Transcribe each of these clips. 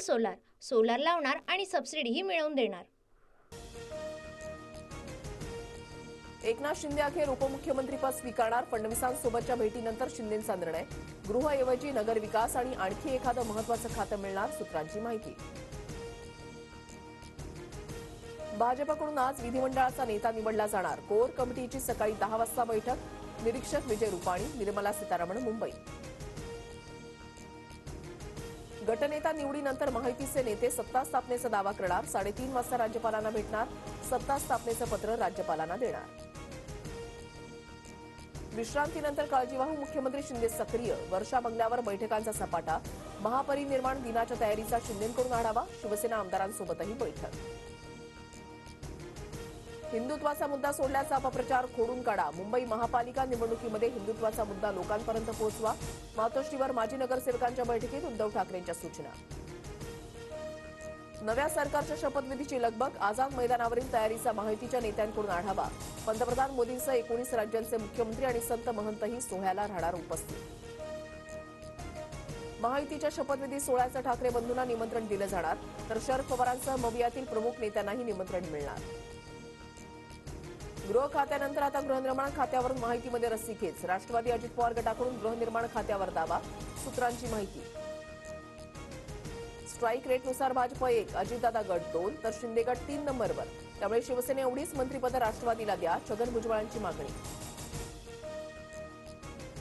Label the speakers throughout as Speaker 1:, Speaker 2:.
Speaker 1: Solar solar लावणार आणि सबसिडीही मिळवून देणार।
Speaker 2: एकनाथ शिंदे अखेर उपमुख्यमंत्रीपद स्वीकारणार। फडणवीसांसोबतच्या भेटीनंतर शिंदेंचा निर्णय, गृहऐवजी नगरविकास आणि आणखी एखादं महत्त्वाचं खातं मिळणार, सूत्रांची माहिती। भाजपकडून आज विधिमंडळाचा नेता निवडला जाणार। कोर कमिटीची सकाळी 10 वाजता बैठक। निरीक्षक विजय रुपाणी, निर्मला सीतारामन मुंबई। गटनेता निवडीनंतर महायुतीचे नेते सत्ता स्थापनेचा दावा करणार। 3:30 वाजता राज्यपालांना भेटणार। सत्ता स्थापनेचं पत्र राज्यपालांना देणार। विश्रांतीनंतर काळजीवाहू मुख्यमंत्री शिंदे सक्रिय। वर्षा बंगल्यावर बैठकांचा सपाटा। महापरिनिर्वाण दिनाच्या तयारीचा शिंदेंकडून आढावा। शिवसेना आमदारांसोबतही बैठक। हिंदुत्वाचा मुद्दा सोडल्याचा अपप्रचार खोडून काढा। मुंबई महापालिका निवडणुकीमध्ये हिंदुत्वाचा मुद्दा लोकांपर्यंत पोहोचवा। मातोश्रीवर माजी नगरसेवकांच्या बैठकीत उद्धव ठाकरेंच्या सूचना। नव्या सरकारच्या शपथविधीची लगबग। आझाद मैदानावरील तयारीचा महायुतीच्या नेत्यांकडून आढावा। पंतप्रधान मोदींसह 19 राज्यांचे मुख्यमंत्री आणि संत महंतही सोहळ्याला राहणार उपस्थित। महायुतीच्या शपथविधी सोहळ्याचं ठाकरे बंधूंना निमंत्रण दिलं जाणार, तर शरद पवारांसह मवियातील प्रमुख नेत्यांनाही निमंत्रण मिळणार। गृह खात्यानंतर आता गृहनिर्माण खात्यावरून माहितीमध्ये रस्सीखेच। राष्ट्रवादी अजित पवार गटाकडून गृहनिर्माण खात्यावर दावा, सूत्रांची माहिती। स्ट्राईक रेटनुसार भाजप 1, अजितदादा गट 2, तर शिंदे गट 3 नंबरवर। त्यामुळे शिवसेने एवढीच मंत्रिपदं राष्ट्रवादीला द्या, छगन भुजबळांची मागणी।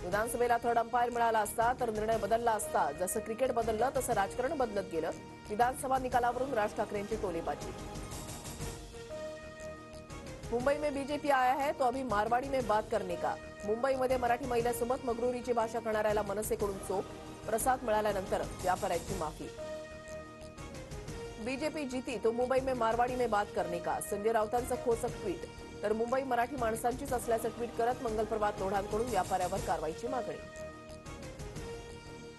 Speaker 2: विधानसभेला थर्ड अंपायर मिळाला असता तर निर्णय बदलला असता। जसं क्रिकेट बदललं तसं राजकारण बदलत गेलं। विधानसभा निकालावरून राज ठाकरेंची टोलेबाजी। मुंबई में बीजेपी आया है तो अभी मारवाड़ी में बात करने का। मुंबईमध्ये मराठी महिलेसोबत मगरुरीची भाषा करणाऱ्याला मनसेकडून चोप। प्रसाद मिळाल्यानंतर व्यापाऱ्याची माफी। बीजेपी जीती तो मुंबई में मारवाड़ी में बात करने का। संजय राऊतांचं खोचक ट्विट, तर मुंबई मराठी माणसांचीच असल्याचं ट्विट करत मंगलप्रभात लोढांकडून व्यापाऱ्यावर कारवाईची मागणी।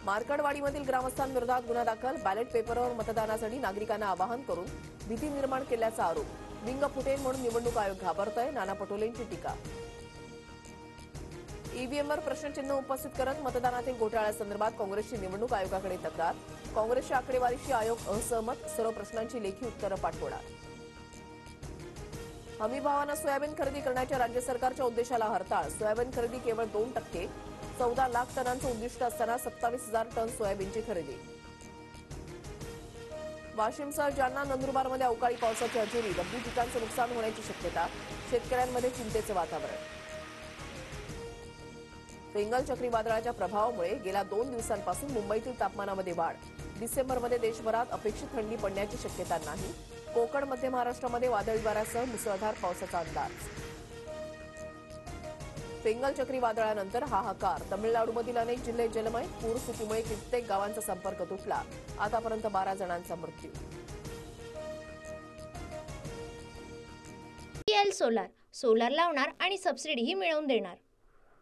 Speaker 2: मार्कडवाडीमधील ग्रामस्थांविरोधात गुन्हा दाखल। बॅलेट पेपरवर मतदानासाठी नागरिकांना आवाहन करून भीती निर्माण केल्याचा आरोप। विंग फुटेल म्हणून निवडणूक आयोग घाबरतोय, नाना पटोलेंची टीका। ईव्हीएमवर प्रश्नचिन्ह उपस्थित करत मतदानातील घोटाळ्यासंदर्भात काँग्रेसची निवडणूक आयोगाकडे तक्रार। काँग्रेसच्या आकडेवारीशी आयोग असहमत, सर्व प्रश्नांची लेखी उत्तरं पाठवणार। हमीभावानं सोयाबीन खरेदी करण्याच्या राज्य सरकारच्या उद्देशाला हरताळ। सोयाबीन खरेदी केवळ 2%, 14 लाख टनांचं उद्दिष्ट असताना 27,000 टन सोयाबीनची खरेदी। वाशिमसह जालना, नंदुरबारमध्ये अवकाळी पावसाची हजेरी। रब्बी पिकांचं नुकसान होण्याची शक्यता, शेतकऱ्यांमध्ये चिंतेचं वातावरण। फेंगल चक्रीवादळाच्या प्रभावामुळे गेल्या 2 दिवसांपासून मुंबईतील तापमानामध्ये वाढ। डिसेंबरमध्ये देशभरात अपेक्षित थंडी पडण्याची शक्यता नाही। कोकण, मध्य महाराष्ट्रामध्ये वादळी वाऱ्यासह मुसळधार पावसाचा अंदाज। फेंगल चक्रीवादळानंतर हाहाकार। तमिळनाडूमधील अनेक जिल्हे जलमय। पूरस्थितीमुळे कित्येक गावांचा संपर्क तुटला। आतापर्यंत 12 जणांचा मृत्यू।
Speaker 1: सोलार सोलार लावणार आणि सबसिडीही मिळवून देणार।